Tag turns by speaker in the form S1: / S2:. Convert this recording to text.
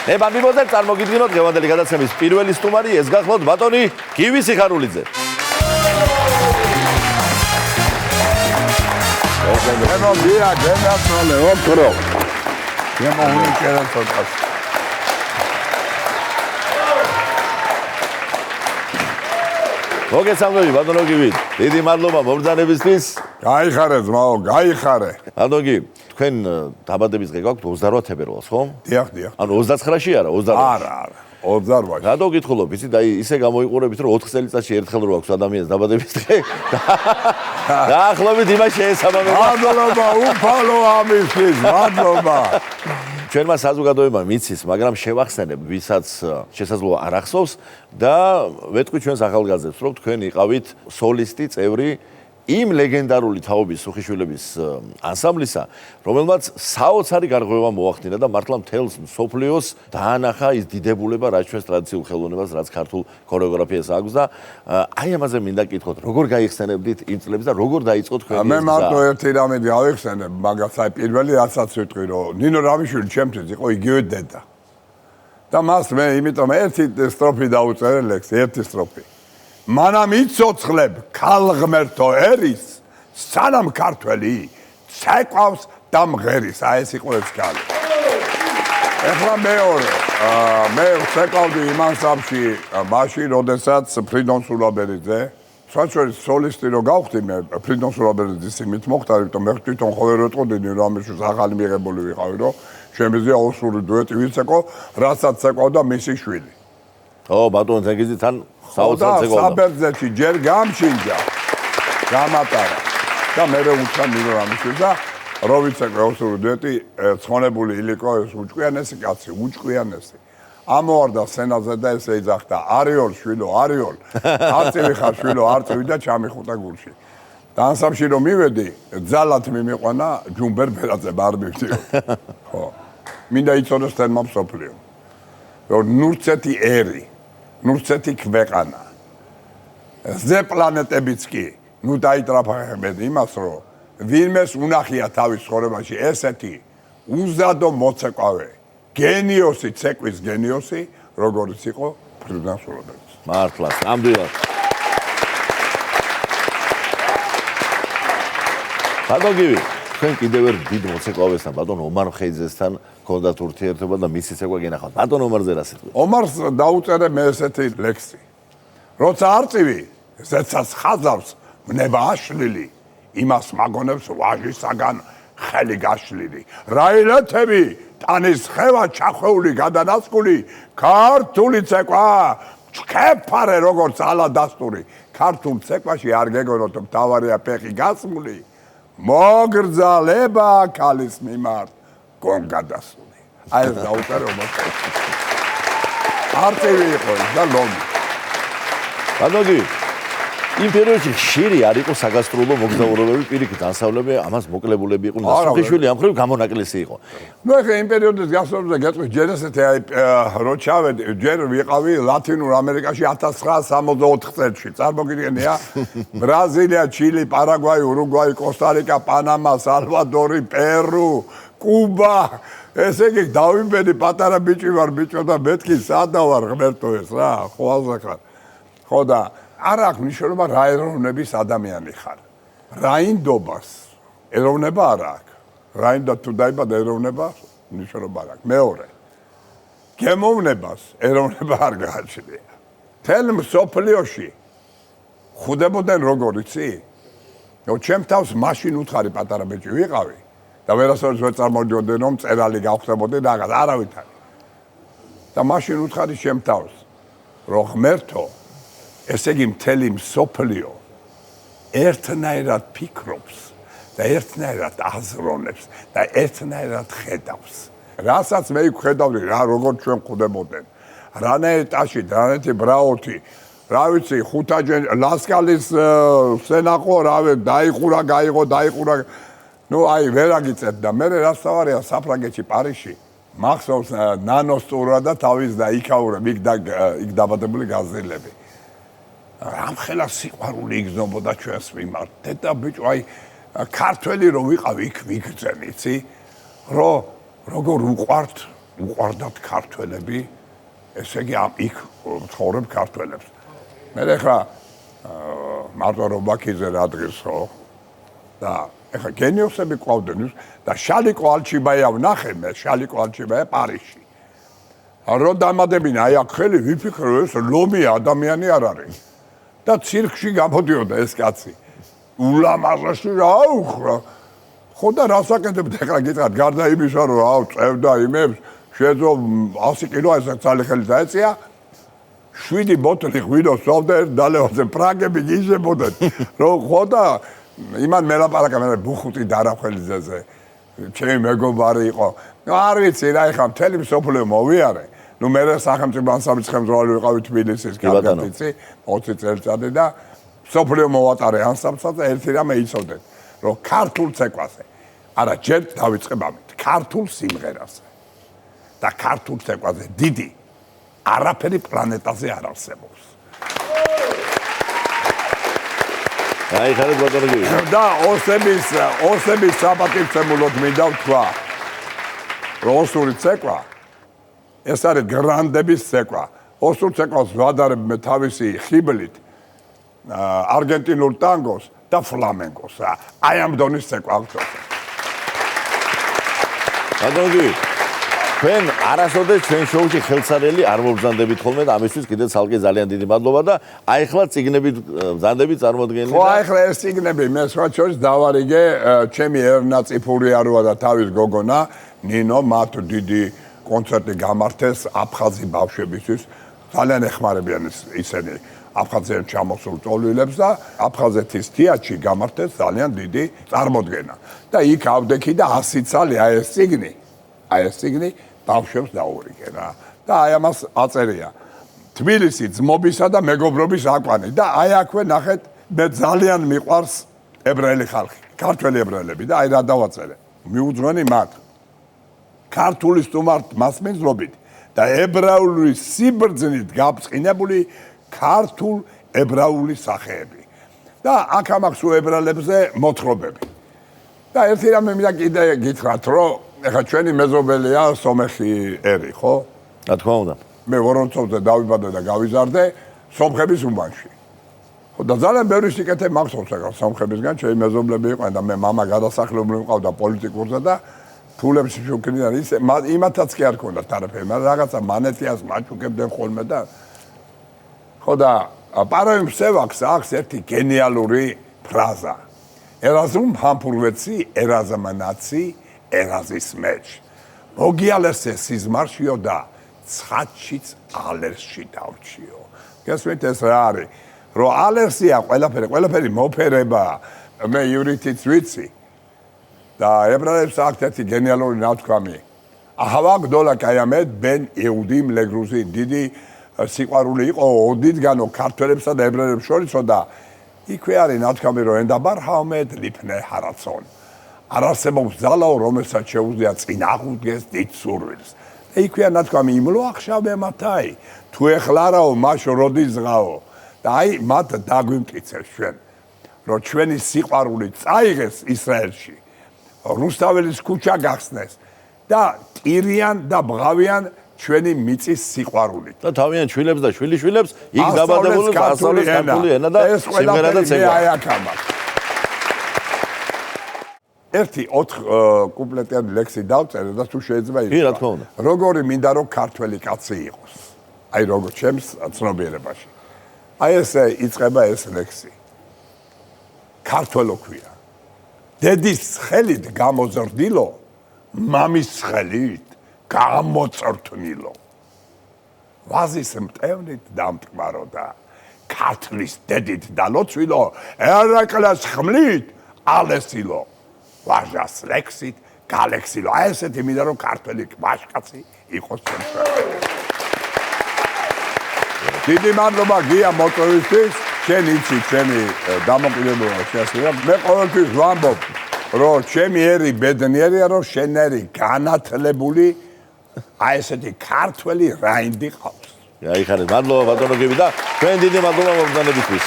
S1: მიბოძებ წარმოგიდგინოთ დღევანდელი გადაცემის პირველი სტუმარი, ეს გახლავთ ბატონი გივი სიხარულიძე. მოგესალმები ბატონო გივი, დიდი მადლობა მომბრძანებისთვის.
S2: გაიხარე ძმაო, გაიხარე.
S1: ბატონო გივი, თქვენ დაბადების დღე გაქვთ 28 თებერვალს, ხო?
S2: დიახ.
S1: ანუ 29-ში არა, 28-ში.
S2: არა. 28-ში.
S1: რატო გითხულობ, იცით, აი ისე გამოიყურებით, რომ 4 წელიწადში ერთხელ რო აქვს ადამიანს დაბადების დღე. დაახლოებით იმას შეესაბამება.
S2: მადლობა, უფალო ამისთვის, მადლობა.
S1: ჩვენმა საზოგადოებამ მიცის, მაგრამ შევახსენებ, ვისაც შესაძლოა არ ახსოვს და ვეთქვი ჩვენს ახალგაზრდებს, რომ თქვენ იყავით სოლისტი, წევრი იმ ლეგენდარული თაობის სუხიშვილების ანსამბლისა, რომელმაც საოცარი გარღვევა მოახდინა და მართლა მთელს მსოფლიოს დაანახა ის დიდებულება, რაც ჩვენს ტრადიციულ ხელოვნებას, რაც ქართულ ქორეოგრაფიას აქვს და აი ამაზე მინდა გითხოთ, როგორ გაიხსენებდით იმ წლებს და როგორ დაიწყო თქვენი ეს გზა?
S2: მე მარტო ერთი რამე გავიხსენებ, მაგას აი პირველი რასაც ვიტყვი, რომ ნინო რამიშვილი ჩემთვის იყო იგივე დედა. და მას მე იმიტომ ერთი სტროფი დაუწერე ლექსი, ერთი სტროფი. მანამ იცოცხლებ ქალღმერთო ერის, სანამ ქართველი ცეკვავს და მღერის. აი ეს იყო ეს ქალი. ეხლა მეორე, მე ვცეკვავდი იმან სამში, მაშინ, როდესაც ფრიდონ სულაბერიძე, საჩვერის სოლისტი რო გავხდი მე, ფრიდონ სულაბერიძის იმით მოხდა, იმიტომ მე თვითონ ხოლმე რო წოდიდი, რომ ამის ახალი მიღებული ვიყავი, რომ შემიძლია ოსური დუეტი ვიცეკო, რასაც ცეკვავდა მისი შვილი.
S1: ო, ბატონო ზეგიზი თან საოცარ ცეკვავდა.
S2: საბერძნეთში ჯერ გამშინჯა, გამატარა და მე უცხო ნინო რამიშვილს და რო ვიცეკო ოსური დუეტი, ცხონებული ილიკო ეს უჭკვიანესი კაცი, უჭკვიანესი. ამოვარდა სცენაზე და ესე იძახდა, არიოლ შვილო, არიოლ. არწივი ხარ შვილო, არწივი და ჩამიხუტა გულში. და ანსამბლში რომ მივედი, ძალად მიმიყვანა ჯუმბერ ბერაძე არ მივდიო. ხო. მინდა იცოდეს თერმა მსოფლიო. რომ ნურცეთი ერი, ნურცეთი ქვეყანა. ზე პლანეტებიც კი, ნუ დაიტრაფახებენ იმას, რომ ვინმეს უნახია თავის ცხოვრებაში ესეთი უზადო მოცეკვავე, გენიოსი, ცეკვის გენიოსი, როგორიც იყო ფრიდონ სულაბერიძე.
S1: მართლა, ნამდვილად. ბატონო გივი, თქვენ კიდევ ერთ დიდ მოცეკვავესთან, ბატონ ომარ მხეიძესთან გქონდათ ურთიერთობა და მისი ცეკვა გენახავთ. ბატონ ომარზე რა სიტყვი?
S2: ომარს დაუწერე მე ესეთი ლექსი. როცა არწივი ზეცას ხაზავს მნება აშლილი, იმას მაგონებს ვაჟისაგან ხელი გაშლილი. რაილეთები ტანის ხევა ჩახვეული გადანაცკული, ქართული ცეკვა ჩქეფარე როგორც ალა დასტური. ქართულ ცეკვაში არ გეგონოთ მთავარია ფეხი გასმული. მოგრძალება ქალის მიმართ გონგადასული. აი ეს დაუწერე ომარს. არწივი იყო და ლომი.
S1: ბატონო გივი, იმ პერიოდში ხშირი არ იყო საგასტროლო მოგზაურობები, პირიქით ანსამბლები ამას მოკლებულები იყვნენ და სუხიშვილი ამ მხრივ გამონაკლისი იყო.
S2: ნუ ეხლა იმ პერიოდის გასწავლებზე გეტყვი ჯერ ესეთი აი რო ჩავედი, ჯერ ვიყავი ლათინურ ამერიკაში 1964 წელში. წარმოგიდგენია? ბრაზილია, ჩილი, პარაგვაი, ურუგვაი, კოსტა-რიკა, პანამა, სალვადორი, პერუ, კუბა. ესე იგი დავიმბედი პატარა ბიჭი ვარ, ბიჭო და მეთქი სადა ვარ ღმერთო ეს რა, ხო აზახარ. ხო და არ აქვს მნიშვნელობა რა ეროვნების ადამიანი ხარ. რაინდობას ეროვნება არ აქვს. რაინდა თუ დაიბადა ეროვნება მნიშვნელობა არ აქვს. მეორე. გემოვნებას ეროვნება არ გააჩნია. თელ მსოფლიოში ხუდებოდნენ როგორ იცი? ნუ ჩემ თავს მაშინ უთხარი პატარა ბიჭი ვიყავი და ვერასოდეს ვერ წარმოვიდგენდი რომ წერალი გავხდებოდი რაღაც არავითარი. და მაშინ უთხარი ჩემ თავს რომ ღმერთო ესე იგი მთელი მსოფლიო ერთნაირად ფიქრობს და ერთნაირად აზროვნებს და ერთნაირად ხედავს. რასაც მე ვხედავდი რა როგორ ჩვენ ხვდებოდნენ. რანაირ ტაში, რანაირ ბრაოთი, რა ვიცი, ხუთაჯენ ლასკალის სენახო, რავი, დაიხურა, გაიღო, დაიხურა. ნუ აი ვერ აგიწევ და მე რასთავარია საფრანგეთში, პარიზში. მახსოვს ნანოსტურა და თავის და იქაურა, იქ დაბადებული გაზრილები. რამხელა სიყვარული იგზნობოდა ჩვენს მიმართ. დედა ბიჭო, აი ქართველი რო ვიყავი იქ ვიგრძენ, იცი? რომ როგორ უყვართ უყვარდათ ქართველები, ესე იგი ამ იქ ცხოვრებ ქართველებს. მე ხა მარტო რობაქიძე რადგეს ხო და ეხა გენიოსები ყავდნენ და შალიკო ალჩიბაია ვნახე მე შალიკო ალჩიბაია პარიზში. რო დამადებინა აი აქ ხელი ვიფიქრე ეს ლომი ადამიანი არ არის. და ცირკში გამოდიოდა ეს კაცი. ულამაზესი რა უხრა. ხო და რას აკეთებდა ეხლა გითხრათ გარდა იმისა რომ აუ წევდა იმებს შეძო 100 კილო ესე ძალი ხელი დაეწია 7 ბოთლი ღვინოს სვავდა ერთ დალევაზე პრაგები გიჟებოდეთ რომ ხო და იმან მელაპარაკა მე ბუხუტი დარახველიძეზე ჩემი მეგობარი იყო არ ვიცი რა ეხლა მთელი მსოფლიო მოვიარე ნუ მე სახელმწიფო ანსამბლის ხელმძღვანელი ვიყავი თბილისის კაპიტანი 20 წელიწადი და მსოფლიო მოვატარე ანსამბლსაც და ერთი რამე იცოდეთ რომ ქართულ ცეკვაზე არა ჯერ დავიწყებ ამით ქართულ სიმღერაზე და ქართულ ცეკვაზე დიდი არაფერი პლანეტაზე არ არსებობს.
S1: აი ხარეთ ბატონო გივი.
S2: და ოსების საპატივცემულოდ მინდა ვთქვა. ოსური ცეკვა ეს არის გრანდების ცეკვა. ოსურ ცეკვას ვადარებ მე თავისი ხიბლით არგენტინულ ტანგოს და ფლამენკოს. აი ამ დონის ცეკვა აქვს.
S1: ბატონო გივი. ჩვენ არასოდეს ჩვენ შოუში ხელსარელი არ მობრძანდებით ხოლმე და ამისთვის კიდევ ცალკე ძალიან დიდი მადლობა და აი ხლა ციგნებით ბრძანდებით წარმოდგენილი
S2: და ხო აი ხლა ეს ციგნები მე სხვა შორის დავარიგე ჩემი ერნა წიფური აროა და თავის გოგონა ნინო მათ დიდი კონცერტი გამართეს აფხაზი ბავშვებისთვის ძალიან ეხმარებიან ისინი აფხაზეთიდან ჩამოსულ წოლვილებს და აფხაზეთის თეატრში გამართეს ძალიან დიდი წარმოდგენა და იქ ავდექი და 100 წალი აი ეს ციგნი ბავშვებს დაურიგე რა და აი ამას აწერია თბილისი ძმობისა და მეგობრობის აკვანი და აი აქვე ნახეთ მე ძალიან მიყვარს ებრაელი ხალხი ქართველი ებრაელები და აი რა დავაწერე მიუძღვენი მათ ქართული სტუმართ მასმენძლობით და ებრაული სიბრძნით გაბწყინებული ქართულ ებრაული სახეები და აქ ამახსოვრ ებრაელებზე მოთხრობები და ერთი რამე მინდა კიდე გითხრათ რომ ეხა ჩვენი მეზობელია სომეხი ერი, ხო?
S1: რა თქმა უნდა.
S2: მე ვორონცოვზე დავიბადე და გავიზარდე სომხების უბანში. ხო და ძალიან ბევრი სიკეთე მაქვს ეხლა სომხებისგან, ჩემი მეზობლები იყვნენ და მე მამა გადასახლებული მყავდა პოლიტიკურზე და ფულებს შევკრინან ისე იმათაც კი არ ქონდათ არაფერი, მაგრამ რაღაცა მანეთიას მაჩუქებდნენ ხოლმე და ხო და პარაიმ სევაქს აქვს ერთი გენიალური ფრაზა. ერაზუმ ჰამფურვეცი, ერაზამანაცი ერაზის მეч. მოგიალესე სიზმარშიო და ცხადშიც ალერსში დავრჩიო. გესმით ეს რა არის? რომ ალერსია ყველაფერი მოფერება. მე ივრითიც ვიცი. და ებრაელებს აქვთ ერთი გენიალური ნათქვამი. აჰავა გდოლა კაიამედ ბენ იუდიმ ლეგრუზი დიდი სიყვარული იყო ოდითგანო ქართველებსა და ებრაელებს შორისო და იქვე არის ნათქვამი რომ ენდაბარ ჰაუმედ ლიფნე ჰარაცონ. არ არსებობს ძალაო, რომელსაც შეუძლია წინ აღუდგეს დიდ სურვილს. და იქვეა ნათქვამი იმლო ახშავე მათაი, თუ ეხლარაო, მაშო როდის ზღაო. და აი მათ დაგვიმტკიცებს ჩვენ, რომ ჩვენი სიყვარული წაიღეს ისრაელში, რუსთაველის ქუჩა გახსნეს და ტირიან და ბღავიან ჩვენი მიწის სიყვარულით.
S1: და თავიანთ შვილებს და შვილიშვილებს იქ დაბადებულებს ასწავლეს ქართული ენა და სიმღერა და ცეკვა.
S2: აი აქ ამბობ. ერთი 4 კუპლეტიანი ლექსი დავწერე და თუ შეიძლება
S1: კი, რა თქმა უნდა.
S2: როგორი მინდა რომ ქართველი კაცი იყოს. აი როგორ ჩემს ცნობიერებაში. აი ესე იწყება ეს ლექსი. ქართველო ქვია. დედის ხელით გამოზრდილო, მამის ხელით გამოწრთნილო. ვაზის მტევნით დამტკბარო და ქართლის დედით დალოცვილო, ერაკლეს ხმლით ალესილო. ვაჟას ლექსით გალექსილო. აი ესეთი მინდა რომ ქართველი ვაჟკაცი იყოს ჩემს. დიდი მადლობა გია მოწვევისთვის. შენ იცი ჩემი დამოკიდებულება შეასრულა. მე ყოველთვის ვამბობ, რომ ჩემი ერი ბედნიერია, რომ შენერი განათლებული აი ესეთი ქართველი რაინდი ყავს.
S1: აი ხარეთ, მადლობა ბატონო გივი და ჩვენ დიდი მადლობა მომგანებისთვის.